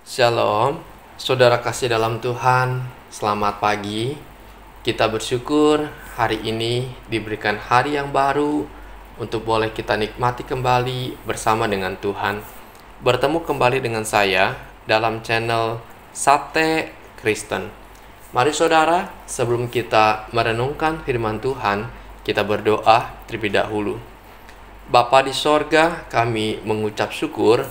Shalom, saudara kasih dalam Tuhan, selamat pagi. Kita bersyukur hari ini diberikan hari yang baru untuk boleh kita nikmati kembali bersama dengan Tuhan. Bertemu kembali dengan saya dalam channel Sate Kristen. Mari saudara, sebelum kita merenungkan firman Tuhan, kita berdoa terlebih dahulu. Bapa di sorga, kami mengucap syukur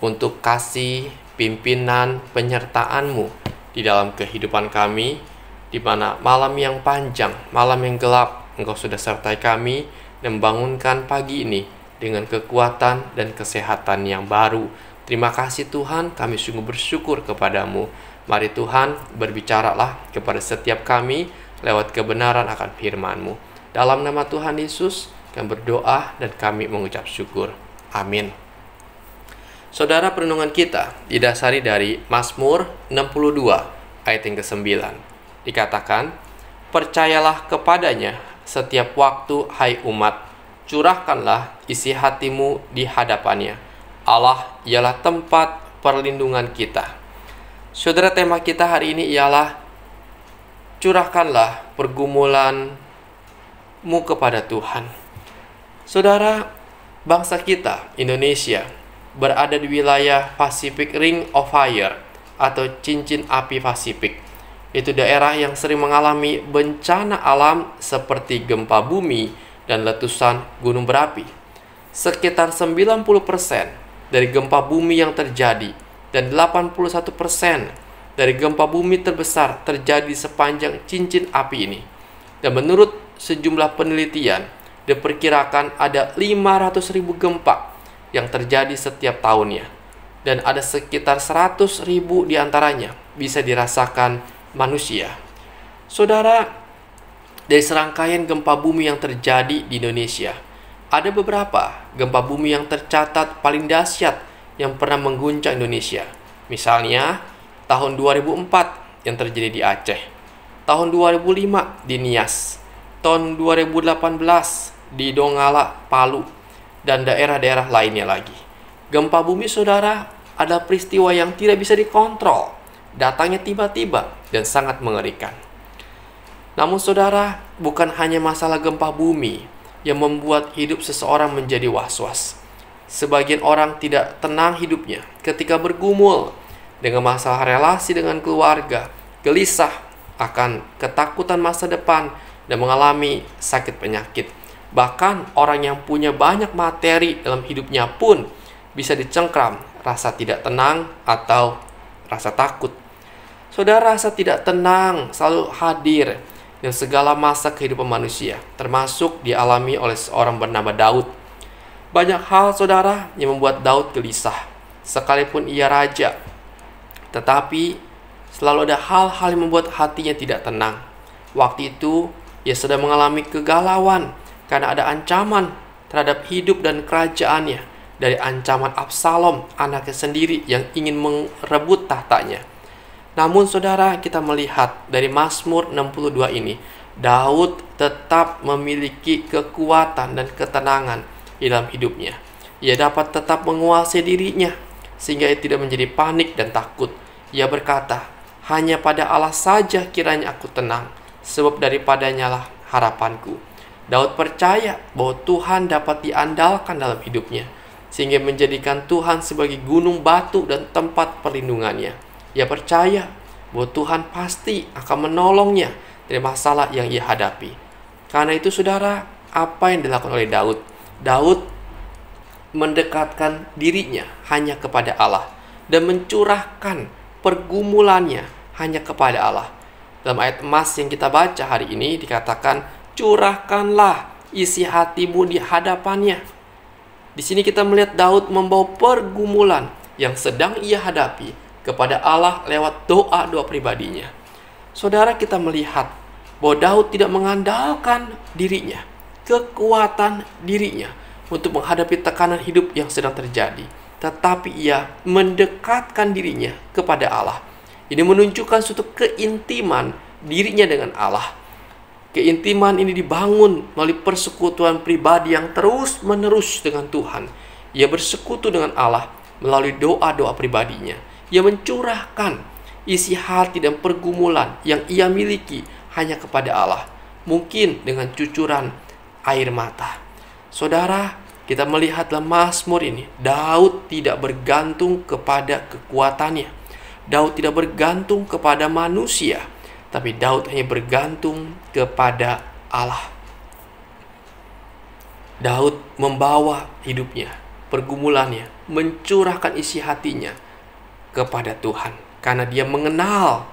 untuk kasih pimpinan penyertaan-Mu di dalam kehidupan kami, di mana malam yang panjang, malam yang gelap, Engkau sudah sertai kami dan membangunkan pagi ini dengan kekuatan dan kesehatan yang baru. Terima kasih Tuhan, kami sungguh bersyukur kepadamu. Mari Tuhan, berbicaralah kepada setiap kami lewat kebenaran akan firman-Mu. Dalam nama Tuhan Yesus, kami berdoa dan kami mengucap syukur. Amin. Saudara, perenungan kita didasari dari Mazmur 62 ayat yang ke-9. Dikatakan, "Percayalah kepadanya setiap waktu, hai umat, curahkanlah isi hatimu di hadapannya. Allah ialah tempat perlindungan kita." Saudara, tema kita hari ini ialah curahkanlah pergumulanmu kepada Tuhan. Saudara, bangsa kita, Indonesia, berada di wilayah Pacific Ring of Fire atau cincin api Pasifik. Itu daerah yang sering mengalami bencana alam seperti gempa bumi dan letusan gunung berapi. Sekitar 90% dari gempa bumi yang terjadi dan 81% dari gempa bumi terbesar terjadi sepanjang cincin api ini. Dan menurut sejumlah penelitian, diperkirakan ada 500.000 gempa yang terjadi setiap tahunnya, dan ada sekitar 100.000 diantaranya bisa dirasakan manusia. Saudara, dari serangkaian gempa bumi yang terjadi di Indonesia, ada beberapa gempa bumi yang tercatat paling dahsyat yang pernah mengguncang Indonesia. Misalnya, tahun 2004 yang terjadi di Aceh, tahun 2005 di Nias, tahun 2018 di Donggala, Palu, dan daerah-daerah lainnya lagi. Gempa bumi, saudara, adalah peristiwa yang tidak bisa dikontrol, datangnya tiba-tiba dan sangat mengerikan. Namun saudara, bukan hanya masalah gempa bumi yang membuat hidup seseorang menjadi was-was. Sebagian orang tidak tenang hidupnya ketika bergumul dengan masalah relasi dengan keluarga, gelisah akan ketakutan masa depan, dan mengalami sakit penyakit. Bahkan orang yang punya banyak materi dalam hidupnya pun bisa dicengkram rasa tidak tenang atau rasa takut. Saudara, rasa tidak tenang selalu hadir dalam segala masa kehidupan manusia, termasuk dialami oleh seorang bernama Daud. Banyak hal, saudara, yang membuat Daud gelisah, sekalipun ia raja. Tetapi selalu ada hal-hal yang membuat hatinya tidak tenang. Waktu itu ia sedang mengalami kegalauan karena ada ancaman terhadap hidup dan kerajaannya dari ancaman Absalom, anaknya sendiri yang ingin merebut tahtanya. Namun saudara, kita melihat dari Mazmur 62 ini, Daud tetap memiliki kekuatan dan ketenangan di dalam hidupnya. Ia dapat tetap menguasai dirinya sehingga ia tidak menjadi panik dan takut. Ia berkata, "Hanya pada Allah saja kiranya aku tenang, sebab daripadanya lah harapanku." Daud percaya bahwa Tuhan dapat diandalkan dalam hidupnya, sehingga menjadikan Tuhan sebagai gunung batu dan tempat perlindungannya. Ia percaya bahwa Tuhan pasti akan menolongnya dari masalah yang ia hadapi. Karena itu saudara, apa yang dilakukan oleh Daud? Daud mendekatkan dirinya hanya kepada Allah dan mencurahkan pergumulannya hanya kepada Allah. Dalam ayat emas yang kita baca hari ini dikatakan, "Curahkanlah isi hatimu di hadapannya." Di sini kita melihat Daud membawa pergumulan yang sedang ia hadapi kepada Allah lewat doa-doa pribadinya. Saudara, kita melihat bahwa Daud tidak mengandalkan dirinya, kekuatan dirinya untuk menghadapi tekanan hidup yang sedang terjadi, tetapi ia mendekatkan dirinya kepada Allah. Ini menunjukkan suatu keintiman dirinya dengan Allah. Keintiman ini dibangun melalui persekutuan pribadi yang terus-menerus dengan Tuhan. Ia bersekutu dengan Allah melalui doa-doa pribadinya. Ia mencurahkan isi hati dan pergumulan yang ia miliki hanya kepada Allah. Mungkin dengan cucuran air mata. Saudara, kita melihat dalam Mazmur ini, Daud tidak bergantung kepada kekuatannya. Daud tidak bergantung kepada manusia, tapi Daud hanya bergantung kepada Allah. Daud membawa hidupnya, pergumulannya, mencurahkan isi hatinya kepada Tuhan. Karena dia mengenal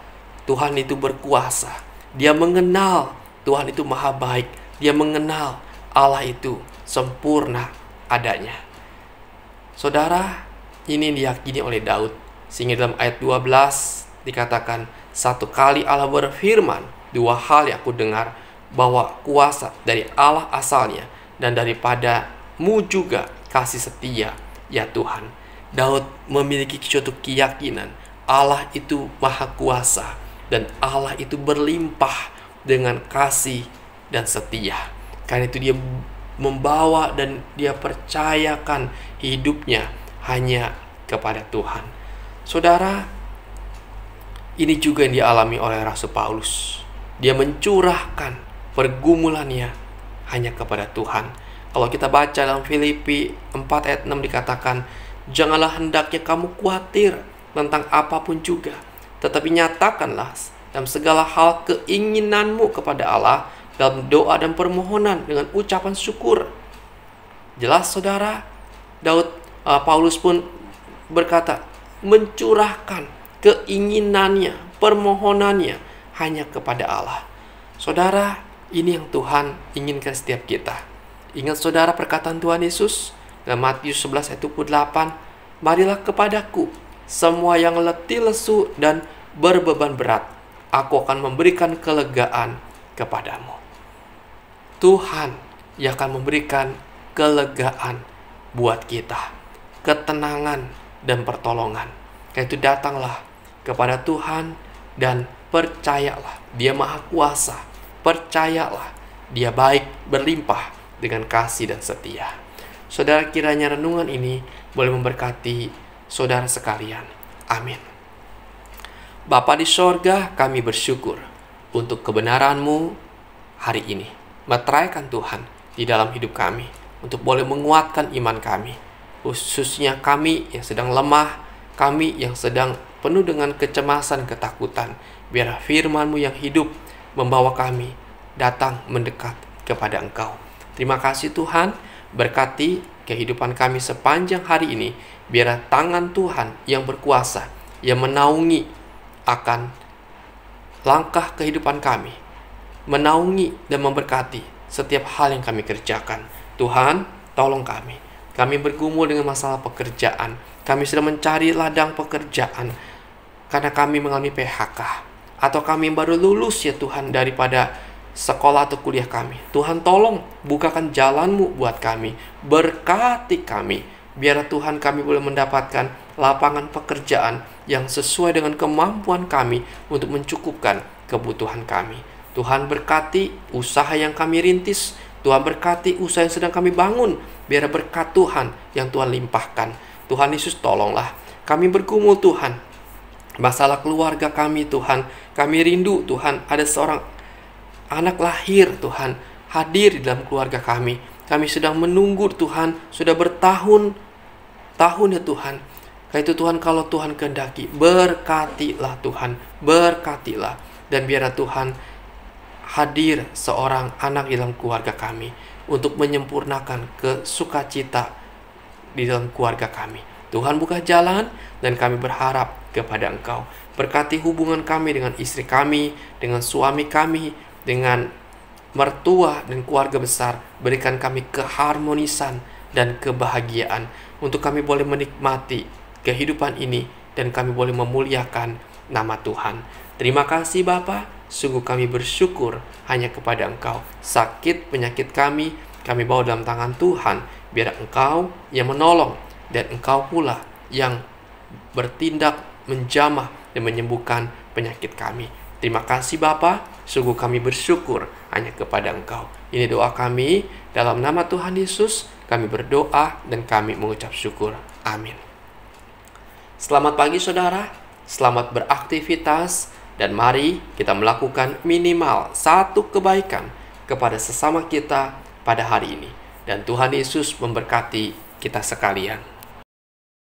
Tuhan itu berkuasa. Dia mengenal Tuhan itu maha baik. Dia mengenal Allah itu sempurna adanya. Saudara, ini diyakini oleh Daud. Sehingga dalam ayat 12 dikatakan, satu kali Allah berfirman, dua hal yang aku dengar, bahwa kuasa dari Allah asalnya, dan daripadamu juga kasih setia, ya Tuhan. Daud memiliki suatu keyakinan Allah itu maha kuasa dan Allah itu berlimpah dengan kasih dan setia. Karena itu dia membawa dan dia percayakan hidupnya hanya kepada Tuhan. Saudara, ini juga yang dialami oleh Rasul Paulus. Dia mencurahkan pergumulannya hanya kepada Tuhan. Kalau kita baca dalam Filipi 4 ayat 6 dikatakan, janganlah hendaknya kamu khawatir tentang apapun juga, tetapi nyatakanlah dalam segala hal keinginanmu kepada Allah dalam doa dan permohonan dengan ucapan syukur. Jelas saudara, Paulus pun berkata, mencurahkan keinginannya, permohonannya hanya kepada Allah. Saudara, ini yang Tuhan inginkan setiap kita. Ingat saudara perkataan Tuhan Yesus dalam Matius 11 ayat 28, marilah kepadaku semua yang letih lesu dan berbeban berat, aku akan memberikan kelegaan kepadamu. Tuhan yang akan memberikan kelegaan buat kita, ketenangan dan pertolongan. Karena itu datanglah kepada Tuhan dan percayalah Dia maha kuasa. Percayalah Dia baik, berlimpah dengan kasih dan setia. Saudara, kiranya renungan ini boleh memberkati saudara sekalian. Amin. Bapa di sorga, kami bersyukur untuk kebenaran-Mu hari ini. Meteraikan Tuhan di dalam hidup kami untuk boleh menguatkan iman kami, khususnya kami yang sedang lemah, kami yang sedang penuh dengan kecemasan, ketakutan. Biar firman-Mu yang hidup membawa kami datang mendekat kepada Engkau. Terima kasih Tuhan, berkati kehidupan kami sepanjang hari ini. Biar tangan Tuhan yang berkuasa, yang menaungi akan langkah kehidupan kami, menaungi dan memberkati setiap hal yang kami kerjakan. Tuhan, tolong kami. Kami bergumul dengan masalah pekerjaan. Kami sedang mencari ladang pekerjaan karena kami mengalami PHK. Atau kami baru lulus ya Tuhan daripada sekolah atau kuliah kami. Tuhan tolong bukakan jalan-Mu buat kami. Berkati kami. Biar Tuhan kami boleh mendapatkan lapangan pekerjaan yang sesuai dengan kemampuan kami untuk mencukupkan kebutuhan kami. Tuhan berkati usaha yang kami rintis. Tuhan berkati usaha yang sedang kami bangun. Biar berkat Tuhan yang Tuhan limpahkan. Tuhan Yesus tolonglah. Kami bergumul Tuhan. Masalah keluarga kami Tuhan. Kami rindu Tuhan ada seorang anak lahir Tuhan. Hadir di dalam keluarga kami. Kami sedang menunggu Tuhan. Sudah bertahun ya Tuhan. Karena itu Tuhan, kalau Tuhan kehendaki, berkatilah Tuhan, berkatilah. Dan biarlah Tuhan hadir seorang anak di dalam keluarga kami untuk menyempurnakan kesukacita di dalam keluarga kami. Tuhan buka jalan dan kami berharap kepada Engkau. Berkati hubungan kami dengan istri kami, dengan suami kami, dengan mertua dan keluarga besar. Berikan kami keharmonisan dan kebahagiaan untuk kami boleh menikmati kehidupan ini dan kami boleh memuliakan nama Tuhan. Terima kasih Bapa, sungguh kami bersyukur hanya kepada Engkau. Sakit penyakit kami bawa dalam tangan Tuhan. Biar Engkau yang menolong dan Engkau pula yang bertindak menjamah dan menyembuhkan penyakit kami. Terima kasih Bapa, sungguh kami bersyukur hanya kepada Engkau. Ini doa kami dalam nama Tuhan Yesus. Kami berdoa dan kami mengucap syukur. Amin. Selamat pagi saudara, selamat beraktivitas, dan mari kita melakukan minimal satu kebaikan kepada sesama kita pada hari ini. Dan Tuhan Yesus memberkati kita sekalian.